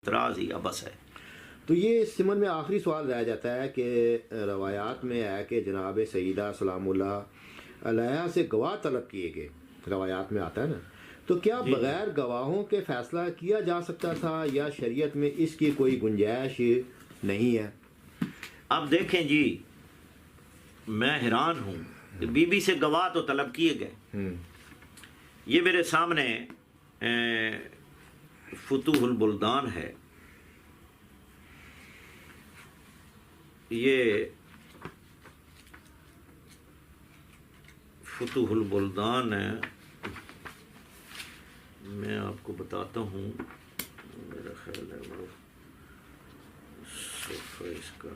اعتراض ہی ابس ہے۔ تو یہ اس ضمن میں آخری سوال رہ جاتا ہے کہ روایات میں ہے کہ جناب سیدہ سلام اللہ علیہ سے گواہ طلب کیے گئے، روایات میں آتا ہے نا، تو کیا بغیر گواہوں کے فیصلہ کیا جا سکتا تھا یا شریعت میں اس کی کوئی گنجائش نہیں ہے؟ اب دیکھیں جی، میں حیران ہوں کہ بی بی سے گواہ تو طلب کیے گئے۔ یہ میرے سامنے فتوح البلدان ہے، یہ فتوح البلدان ہے، میں آپ کو بتاتا ہوں، میرا خیال ہے وہ صفحہ اس کا،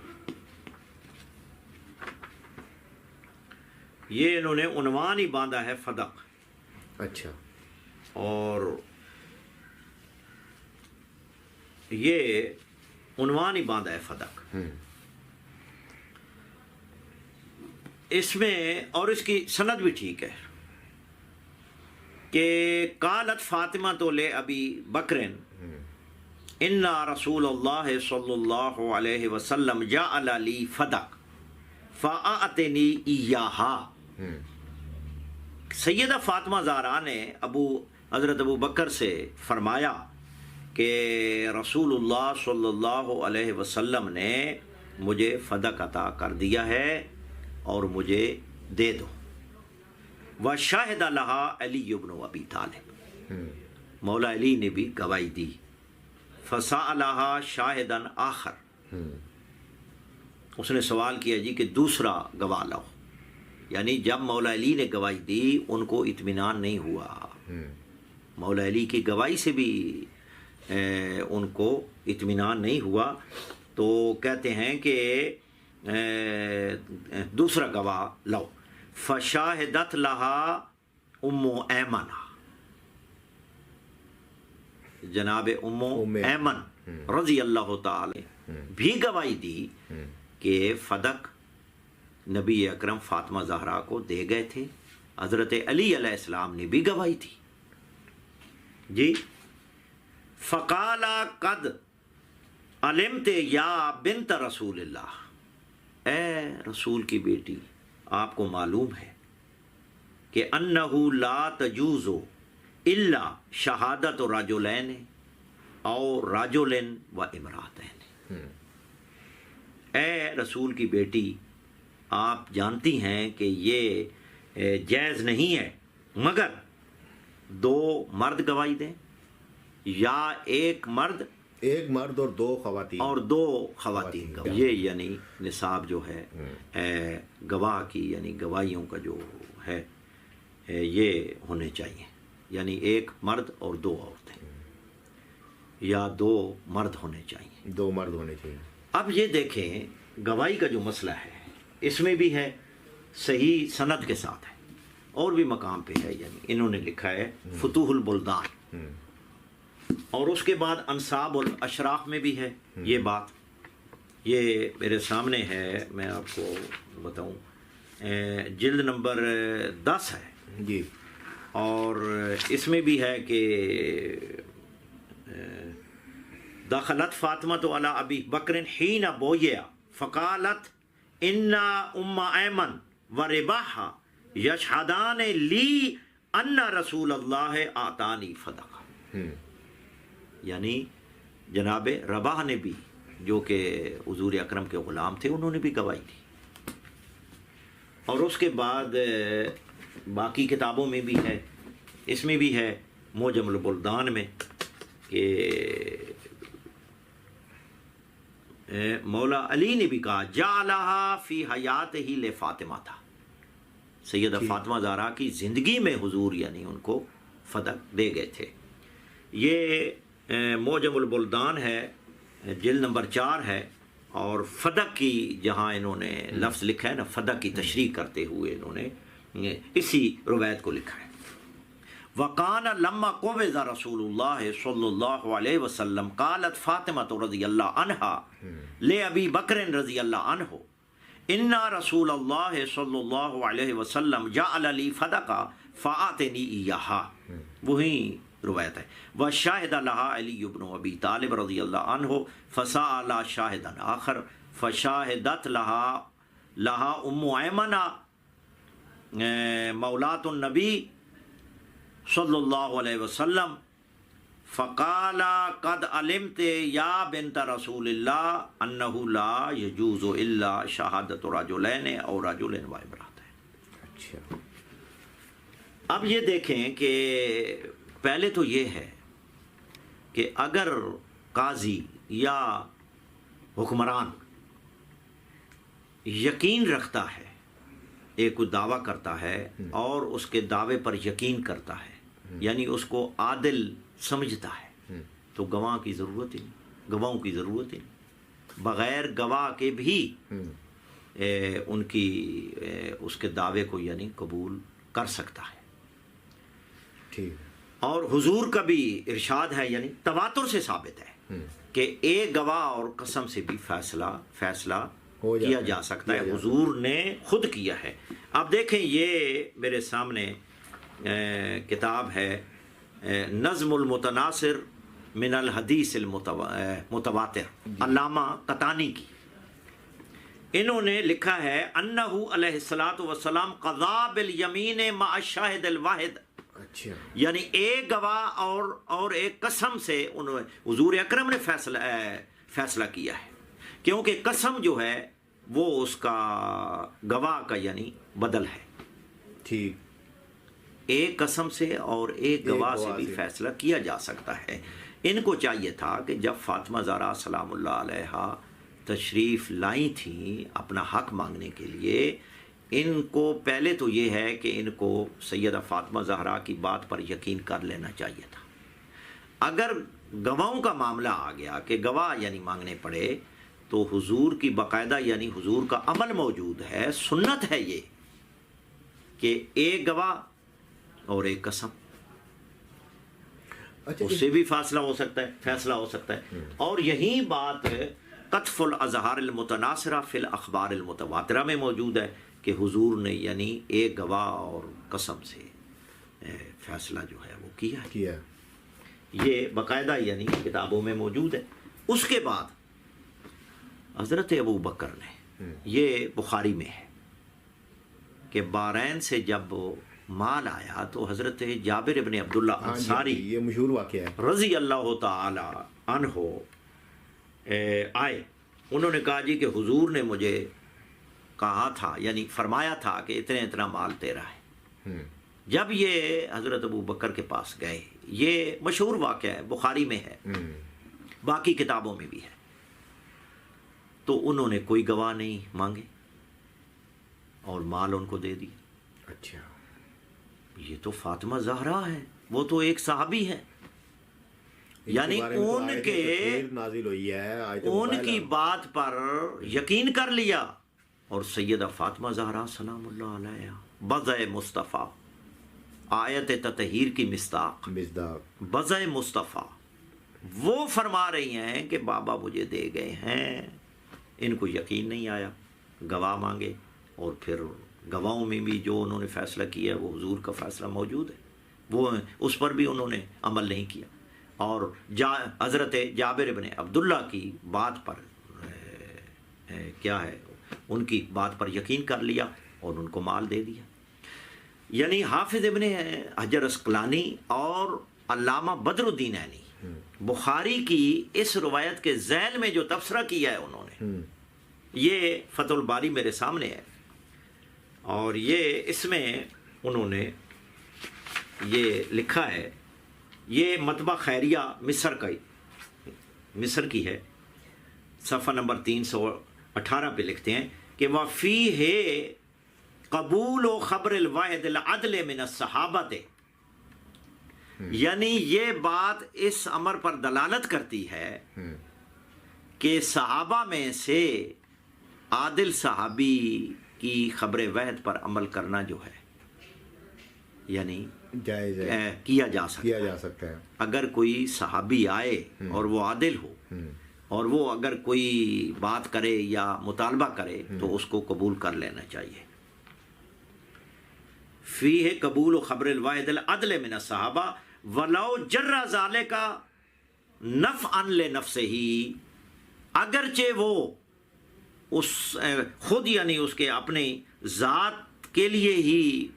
یہ انہوں نے عنوان ہی باندھا ہے فدق۔ اچھا، اور یہ عنوان ہی باندھا ہے فدق، اس میں، اور اس کی سند بھی ٹھیک ہے کہ قالت فاطمہ تو لے ابی بکرن ان رسول اللہ صلی اللہ علیہ وسلم جعل لی فدق فاعطنی ایہا۔ سیدہ فاطمہ زہرا نے حضرت ابو بکر سے فرمایا کہ رسول اللہ صلی اللہ علیہ وسلم نے مجھے فدق عطا کر دیا ہے اور مجھے دے دو۔ وشاہد لہا علی بن ابی طالب، مولا علی نے بھی گواہی دی۔ فسألہا شاہدا آخر، اس نے سوال کیا جی کہ دوسرا گواہ لاؤ، یعنی جب مولا علی نے گواہی دی ان کو اطمینان نہیں ہوا، مولا علی کی گواہی سے بھی ان کو اطمینان نہیں ہوا، تو کہتے ہیں کہ دوسرا گواہ لاؤ۔ فشاہدت لہا ام ایمن، جناب ام ایمن رضی اللہ تعالی بھی گواہی دی کہ فدق نبی اکرم فاطمہ زہرا کو دے گئے تھے۔ حضرت علی علیہ السلام نے بھی گواہی تھی جی۔ فقالا قد علمت یا بنت رسول اللہ، اے رسول کی بیٹی آپ کو معلوم ہے کہ انہ لا تجوز الا شہادت رجلین او رجل و امراتین، اے رسول کی بیٹی آپ جانتی ہیں کہ یہ جائز نہیں ہے مگر دو مرد گواہی دیں یا ایک مرد اور دو خواتین گواہی، یہ یعنی نصاب جو ہے گواہ کی، یعنی گواہیوں کا جو ہے یہ ہونے چاہیے، یعنی ایک مرد اور دو عورتیں، یا دو مرد ہونے چاہیے۔ اب یہ دیکھیں گواہی کا جو مسئلہ ہے اس میں بھی ہے، صحیح سند کے ساتھ ہے، اور بھی مقام پہ ہے، یعنی انہوں نے لکھا ہے فتوح البلدان، اور اس کے بعد انصاب الاشراف میں بھی ہے یہ بات، یہ میرے سامنے ہے، میں آپ کو بتاؤں، جلد نمبر 10 ہے جی، اور اس میں بھی ہے کہ دخلت فاطمہ تو علی ابی بکر حین بویا فقالت ان ام ایمن و رباحہ یشہدان لی ان رسول اللہ آتانی فدق، یعنی جناب رباح نے بھی، جو کہ حضور اکرم کے غلام تھے، انہوں نے بھی گواہی دی۔ اور اس کے بعد باقی کتابوں میں بھی ہے، اس میں بھی ہے موجم البلدان میں کہ مولا علی نے بھی کہا جعلہا فی حیاتہ لفاطمہ تھا، سیدہ فاطمہ زہرا کی زندگی میں حضور یعنی ان کو فدق دے گئے تھے۔ یہ موجم البلدان ہے، جلد نمبر 4 ہے، اور فدق کی جہاں انہوں نے لفظ لکھا ہے نا، فدق کی تشریح کرتے ہوئے انہوں نے اسی روایت کو لکھا ہے۔ وقان لما قبض رسول اللہ صلی اللہ علیہ وسلم قالت فاطمہ رضی اللہ عنہا لے ابی بکر رضی اللہ عنہ ان رسول اللہ صلی اللہ علیہ وسلم جعل لی فدقہ فآتنی ایہا، وہی روایت ہے. وشاہد لها علی بن ابی طالب رضی اللہ عنہ فسأل شاہدا آخر فشاہدت لها ام ایمنہ مولاۃ النبی صلی اللہ علیہ وسلم فقال قد علمت یا بنت رسول اللہ انہ لا یجوز الا شہادت رجلین او رجل و امرأتین. اچھا اب یہ دیکھیں کہ پہلے تو یہ ہے کہ اگر قاضی یا حکمران یقین رکھتا ہے، ایک کوئی دعویٰ کرتا ہے اور اس کے دعوے پر یقین کرتا ہے، یعنی اس کو عادل سمجھتا ہے، تو گواہ کی ضرورت ہی نہیں، گواہوں کی ضرورت ہی نہیں. بغیر گواہ کے بھی ان کی اس کے دعوے کو یعنی قبول کر سکتا ہے. ٹھیک. اور حضور کا بھی ارشاد ہے، یعنی تواتر سے ثابت ہے کہ ایک گواہ اور قسم سے بھی فیصلہ کیا جا سکتا ہے. حضور نے خود کیا ہے. اب دیکھیں یہ میرے سامنے کتاب ہے نظم المتناصر من الحدیث المتواتر، علامہ قطانی کی. انہوں نے لکھا ہے انہ علیہ الصلاۃ والسلام قضا بالیمین مع الشاہد الواحد. اچھا یعنی ایک گواہ اور ایک قسم سے انہوں حضور اکرم نے فیصلہ کیا ہے، کیونکہ قسم جو ہے وہ اس کا گواہ کا یعنی بدل ہے. ٹھیک. ایک قسم سے اور ایک گواہ سے بھی فیصلہ کیا جا سکتا ہے. ان کو چاہیے تھا کہ جب فاطمہ زہرا سلام اللہ علیہا تشریف لائی تھیں اپنا حق مانگنے کے لیے، ان کو پہلے تو یہ ہے کہ ان کو سیدہ فاطمہ زہرا کی بات پر یقین کر لینا چاہیے تھا. اگر گواہوں کا معاملہ آ گیا کہ گواہ یعنی مانگنے پڑے، تو حضور کی باقاعدہ یعنی حضور کا عمل موجود ہے، سنت ہے یہ کہ ایک گواہ اور ایک قسم، اس سے بھی فیصلہ ہو سکتا ہے. اور یہی بات قطف الاظہار المتناصرہ فی الاخبار المتواترہ میں موجود ہے کہ حضور نے یعنی ایک گواہ اور قسم سے فیصلہ جو ہے وہ کیا. یہ باقاعدہ یعنی کتابوں میں موجود ہے. اس کے بعد حضرت ابو بکر نے، یہ بخاری میں ہے کہ بحرین سے جب مال آیا تو حضرت جابر ابن عبداللہ انصاری، یہ مشہور واقعہ ہے، رضی اللہ تعالی عنہ آئے. انہوں نے کہا جی کہ حضور نے مجھے کہا تھا، یعنی فرمایا تھا کہ اتنا مال تیرا ہے. جب یہ حضرت ابو بکر کے پاس گئے، یہ مشہور واقعہ ہے، بخاری میں ہے، باقی کتابوں میں بھی ہے، تو انہوں نے کوئی گواہ نہیں مانگے اور مال ان کو دے دیا. اچھا. یہ تو فاطمہ زہرا ہے، وہ تو ایک صحابی ہے، یعنی ان کے نازل ہوئی ہے، ان کی بات پر یقین کر لیا. اور سیدہ فاطمہ زہرا سلام اللہ علیہ بضع مصطفیٰ، آیت تطہیر کی مصداق، بضع مصطفیٰ، وہ فرما رہی ہیں کہ بابا مجھے دے گئے ہیں. ان کو یقین نہیں آیا، گواہ مانگے، اور پھر گواہوں میں بھی جو انہوں نے فیصلہ کیا وہ حضور کا فیصلہ موجود ہے، وہ اس پر بھی انہوں نے عمل نہیں کیا. اور حضرت جابر ابن عبداللہ کی بات پر کیا ہے، ان کی بات پر یقین کر لیا اور ان کو مال دے دیا. یعنی حافظ ابن حجر عسقلانی اور علامہ بدر الدین عینی بخاری کی اس روایت کے ذیل میں جو تبصرہ کیا ہے انہوں نے، یہ فتح الباری میرے سامنے ہے، اور یہ اس میں انہوں نے یہ لکھا ہے، یہ مطبع خیریہ مصر کی ہے، صفحہ نمبر 318 پہ لکھتے ہیں کہ وَفِيهِ قبول خبر الواحد العدل من الصحابت، یعنی یہ بات اس امر پر دلالت کرتی ہے کہ صحابہ میں سے عادل صحابی کی خبر وحد پر عمل کرنا جو ہے یعنی جائز ہے، کیا جا سکتا ہے. اگر کوئی صحابی آئے اور وہ عادل ہو اور وہ اگر کوئی بات کرے یا مطالبہ کرے تو اس کو قبول کر لینا چاہیے. فیہ قبول خبر الواحد العدل من الصحابہ ولو جرا ذالکا نفعا لنفسہ، اگرچہ وہ اس خود یعنی اس کے اپنی ذات کے لیے ہی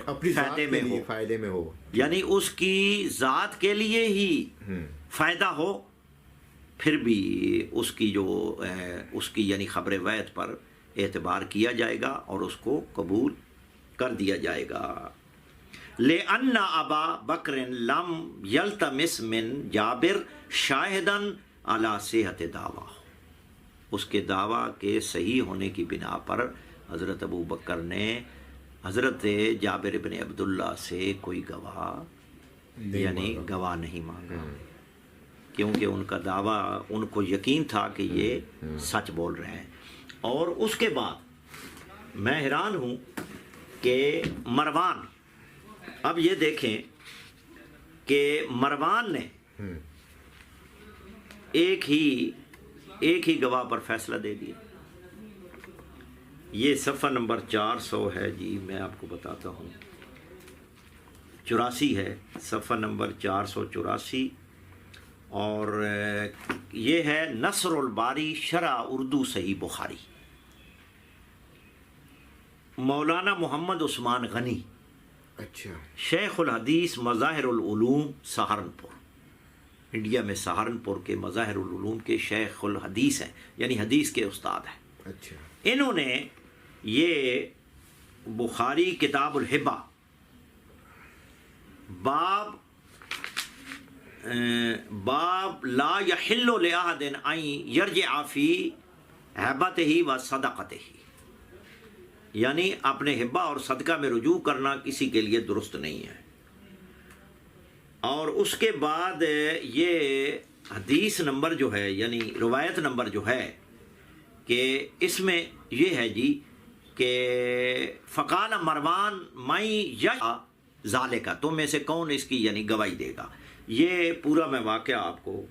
اپنی ذات فائدے کے میں لیے ہو، فائدے میں ہو، یعنی اس کی ذات کے لیے ہی فائدہ ہو، پھر بھی اس کی جو اس کی یعنی خبر وعد پر اعتبار کیا جائے گا اور اس کو قبول کر دیا جائے گا۔ لِأَنَّ أَبَا بَكْرٍ لَمْ يَلْتَمِسْ مِنْ جابر شاہداً علی صحت دعویٰ، اس کے دعویٰ کے صحیح ہونے کی بنا پر حضرت ابو بکر نے حضرت جابر بن عبداللہ سے کوئی گواہ یعنی گواہ نہیں مانگا، کیونکہ ان کا دعویٰ ان کو یقین تھا کہ یہ سچ بول رہے ہیں۔ اور اس کے بعد میں حیران ہوں کہ مروان، اب یہ دیکھیں کہ مروان نے ایک ہی گواہ پر فیصلہ دے دیا۔ یہ صفحہ نمبر 400 ہے جی، میں آپ کو بتاتا ہوں، 84 ہے، صفحہ نمبر 484، اور یہ ہے نصر الباری شرح اردو صحیح بخاری، مولانا محمد عثمان غنی، اچھا، شیخ الحدیث مظاہر العلوم سہارنپور، انڈیا میں سہارنپور کے مظاہر العلوم کے شیخ الحدیث ہیں، یعنی حدیث کے استاد ہیں۔ اچھا، انہوں نے یہ بخاری کتاب الحبہ باب لا یحل لأحد ان یرجع فی ہبتہ و صدقتہ، یعنی اپنے ہبہ اور صدقہ میں رجوع کرنا کسی کے لیے درست نہیں ہے۔ اور اس کے بعد یہ حدیث نمبر جو ہے یعنی روایت نمبر جو ہے کہ اس میں یہ ہے جی کہ فقال مروان من یشهد ذالک، تم میں سے کون اس کی یعنی گواہی دے گا۔ یہ پورا میں واقعہ آپ کو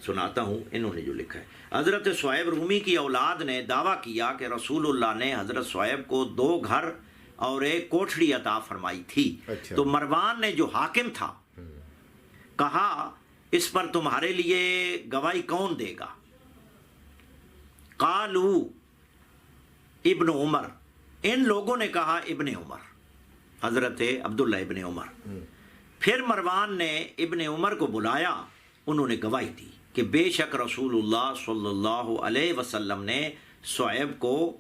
سناتا ہوں، انہوں نے جو لکھا ہے۔ حضرت صہیب رومی کی اولاد نے دعویٰ کیا کہ رسول اللہ نے حضرت صہیب کو 2 گھر اور ایک کوٹھڑی عطا فرمائی تھی۔ اچھا۔ تو مروان نے جو حاکم تھا کہا اس پر تمہارے لیے گواہی کون دے گا؟ قالو ابن عمر، ان لوگوں نے کہا ابن عمر، حضرت عبداللہ ابن عمر۔ پھر مروان نے ابن عمر کو بلایا، انہوں نے گواہی دی کہ بے شک رسول اللہ صلی اللہ علیہ وسلم نے صہیب کو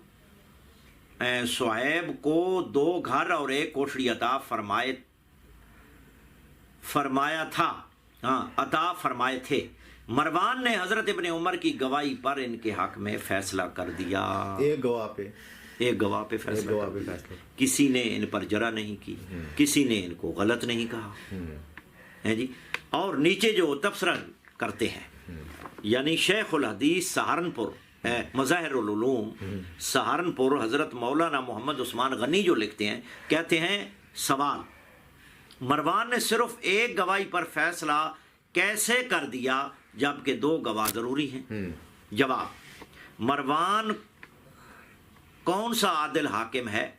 2 گھر اور ایک کوٹھڑی عطا فرمایا تھا، عطا فرمائے تھے۔ مروان نے حضرت ابن عمر کی گواہی پر ان کے حق میں فیصلہ کر دیا، ایک گواہ پہ فیصلہ کر دیا۔ کسی نے ان پر جرح نہیں کی، کسی نے ان کو غلط نہیں کہا ہے جی۔ اور نیچے جو تبصرہ کرتے ہیں یعنی شیخ الحدیث سہارنپور مظاہر العلوم سہارنپور حضرت مولانا محمد عثمان غنی جو لکھتے ہیں، کہتے ہیں سوال، مروان نے صرف ایک گواہی پر فیصلہ کیسے کر دیا جبکہ 2 گواہ ضروری ہیں؟ جواب، مروان کون سا عادل حاکم ہے؟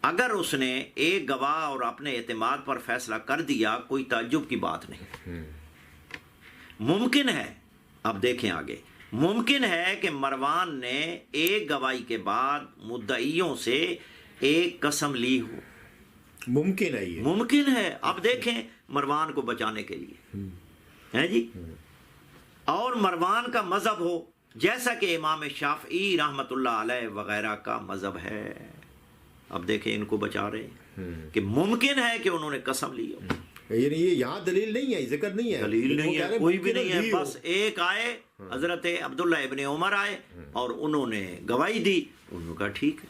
اگر اس نے ایک گواہ اور اپنے اعتماد پر فیصلہ کر دیا کوئی تعجب کی بات نہیں۔ ممکن ہے، اب دیکھیں آگے، ممکن ہے کہ مروان نے ایک گواہی کے بعد مدعیوں سے ایک قسم لی ہو، ممکن ہے، یہ ممکن ہے۔ اب دیکھیں مروان کو بچانے کے لیے ہے جی، اور مروان کا مذہب ہو جیسا کہ امام شافعی رحمۃ اللہ علیہ وغیرہ کا مذہب ہے۔ اب دیکھیں ان کو بچا رہے ہیں کہ ممکن ہے کہ انہوں نے قسم لی ہو، یعنی یہ یہاں دلیل نہیں ہے، ذکر نہیں ہے، دلیل نہیں ہے، کوئی بھی نہیں ہے، لی ہو۔ بس ایک آئے حضرت عبداللہ ابن عمر آئے اور انہوں نے گواہی دی، انہوں نے کہا ٹھیک ہے۔